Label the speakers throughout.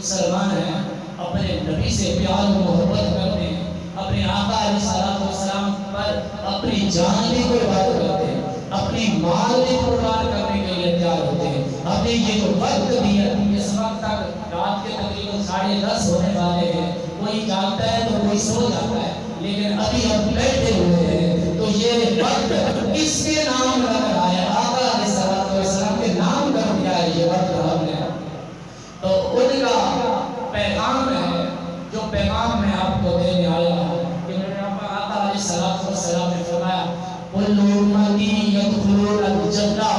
Speaker 1: مسلمان ہیں اپنے نبی سے پیار و محبت کرتے ہیں، اپنے آقا علیہ السلام پر اپنی جان بھی قربان کرتے ہیں، اپنی مال بھی قربان کرنے کے لیے تیار ہوتے ہیں. ابھی یہ جو وقت بھی ہے اس وقت تک رات کے تقریباً 10:30 ہونے والے ہیں، کوئی جاگتا ہے تو کوئی سو جاتا ہے، لیکن ابھی ہم بیٹھے ہوئے ہیں تو یہ وقت کس کے نام رکھ رہا ہے؟ آقا علیہ السلام کے نام کر دیا ہے یہ وقت ہم نے. تو ان کا پیغام ہے جو پیغام میں آپ کو دینے آیا ہوں کہ میرے آقا علیہ السلام نے فرمایا کل امتی یدخلون الجنہ،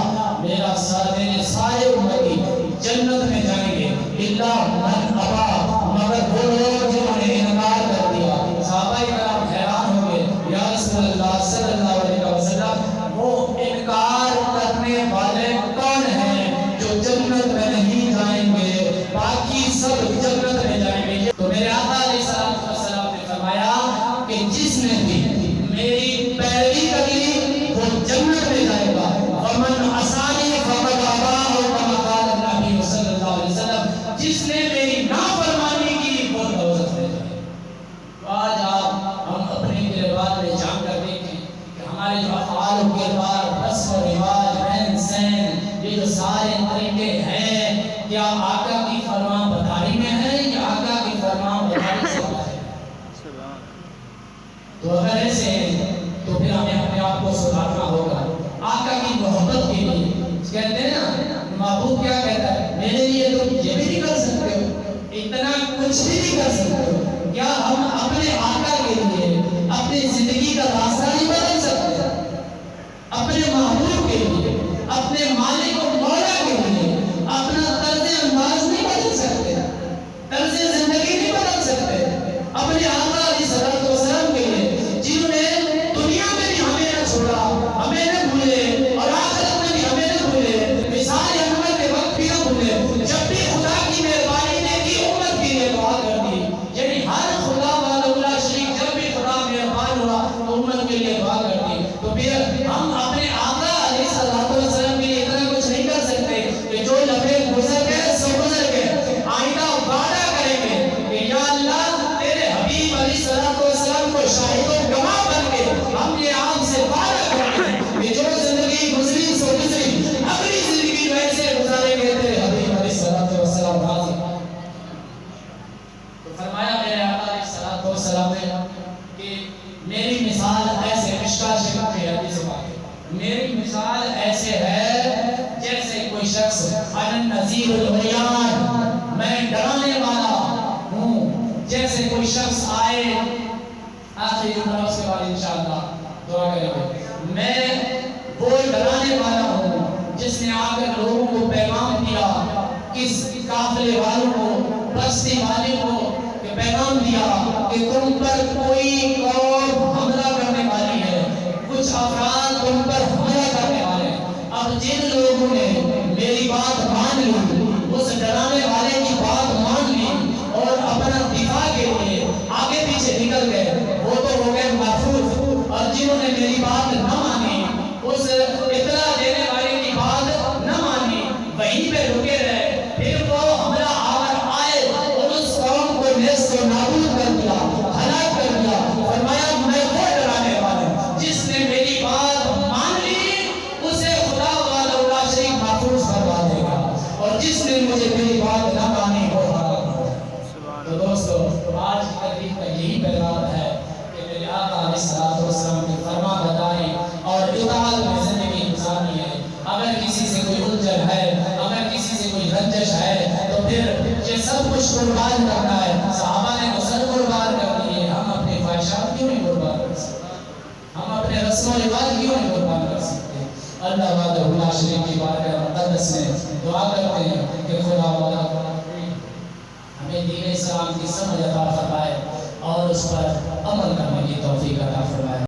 Speaker 1: میرا میرے سارے امتی جنت میں جائیں گے الا من ابا، مگر وہ لوگ جنہوں نے انکار کر دیا. صحابہ کرام حیران ہو گئے، یا رسول اللہ صلی اللہ علیہ وسلم وہ انکار کرنے والے کون ہیں جو جنت میں نہیں جائیں گے؟ باقی سب جنت میں جائیں گے. تو میرے آقا علیہ السلام نے فرمایا کہ جس نے بھی میری پیروی کری وہ جنت میں جائے گا، ومن عصانی فقد ابا، اور کما قال نبی صلی اللہ علیہ وسلم جس نے میری نافرمانی کی وہ دوزخ میں جائے گا. آج ہم اپنے کردار میں جان کر دیکھیں کہ ہمارے جو افعال و کردار، رسم و رواج، رہن سہن، یہ جو سارے طریقے ہیں کیا آقا کی فرمان برداری میں ہے یا آقا کی فرمان برداری سے باہر ہے؟ تو اگر ایسے ہیں تو پھر ہمیں اپنے آپ کو سدھارنا ہوگا. آقا کی محبت کے لیے کہتے ہیں نا، محبوب کیا کہتا ہے؟ میرے لیے تم یہ بھی نہیں کر سکتے ہو، اتنا کچھ بھی نہیں کر سکتے ہو. کیا ہم اپنے آقا کے لیے اپنی زندگی کا راستہ نہیں بدل سکتے؟ اپنے محبوب کے لیے، اپنے مالک و مولا کے لیے اپنا طرز انداز نہیں بدل سکتے، طرز زندگی نہیں بدل سکتے؟ اپنے آقا علیہ السلام کے لیے جنہوں نے دنیا میں بھی ہمیں نہ چھوڑا، ہمیں نہ بھولے، اور آخرت میں بھی ہمیں نہ بھولے، مثال انور کے وقت بھی نہ بھولے، جب بھی خدا کی مہربانی دیکھی امت کے لیے دعا کر دی. یعنی ہر خدا والا شریف جب بھی خدا مہربان ہوا تو امت کے لیے دعا کر دی. تو پھر ہم اپنے آقا علیہ السلام کے لیے اتنا کچھ نہیں کر سکتے کہ جو لمحے گزر گئے سو گزر گئے، آئندہ وعدہ کریں گے کہ یا اللہ تیرے حبیب علیہ السلام کو شاہد و گواہ بن کے ہم یہ آپ سے وعدہ کرتے ہیں کہ جو زندگی گزری سو گزری، اپنی زندگی ویسے گزاریں گے تیرے حبیب علیہ السلام راضی. تو فرمایا میرے آقا علیہ السلام نے کہ میری مثال ایسے، مشکاہ شریف میں حدیث پاک ہے، میری مثال ایسے ہے جیسے کوئی شخص انا النذیر العریان، میں ڈرانے والا ہوں. جیسے کوئی شخص آئے، آخری جملہ اس کے بعد انشاءاللہ دعا کریں گے، میں وہ ڈرانے والا ہوں جس نے آ کر لوگوں کو پیغام دیا، کس قافلے والوں کو، بستی والے کو کہ پیغام دیا کہ تم پر کوئی قوم حملہ کرنے والی ہے، کچھ افراد تم پر حملہ کرنے والے ہیں. اب جن لوگوں نے میری بات مان لی، اس ڈرانے والے کی بات مان لی اور اپنا دفاع کے لیے آگے پیچھے نکل گئے، وہ تو ہو گئے محفوظ. اور جنہوں نے میری بات نہ مانی، اس اطلاع دینے والے کی بات نہ مانی، وہیں پہ رکے رہے، پھر وہ حملہ آور آئے اور اس قوم کو نیست و نابود کر دیا، ہلاک کر دیا. فرمایا میں وہ ڈرانے والا جس نے میری بات مان لی اسے خدا والا شریف محفوظ کروا دے گا، اور جس نے مجھے میری بات نہ مانی وہ ہلاک ہوگا. تو دوستو آج کی تقریب کا یہی پیغام ہے کہ میرے آقا علیہ السلام کی فرما برداری اور اطاعت میں زندگی گزارنی ہے. اگر کسی سے کوئی الجھن ہے، اگر کسی سے کوئی رنجش ہے تو پھر یہ سب کچھ قربان کرنا ہے. صحابہ نے تو سب قربان کر دیے، ہم اپنے خواہشات کیوں نہیں قربان کر سکتے؟ ہم اپنے رسم و رواج کیوں نہیں قربان کر سکتے؟ اللہ وحدہ لا شریک کی بارگاہ مقدس میں دعا کرتے ہیں کہ خدا وعدہ ہمیں دین اسلام کی سمجھ عطا فرمائے اور اس پر عمل کرنے کی توفیق عطا فرمائے.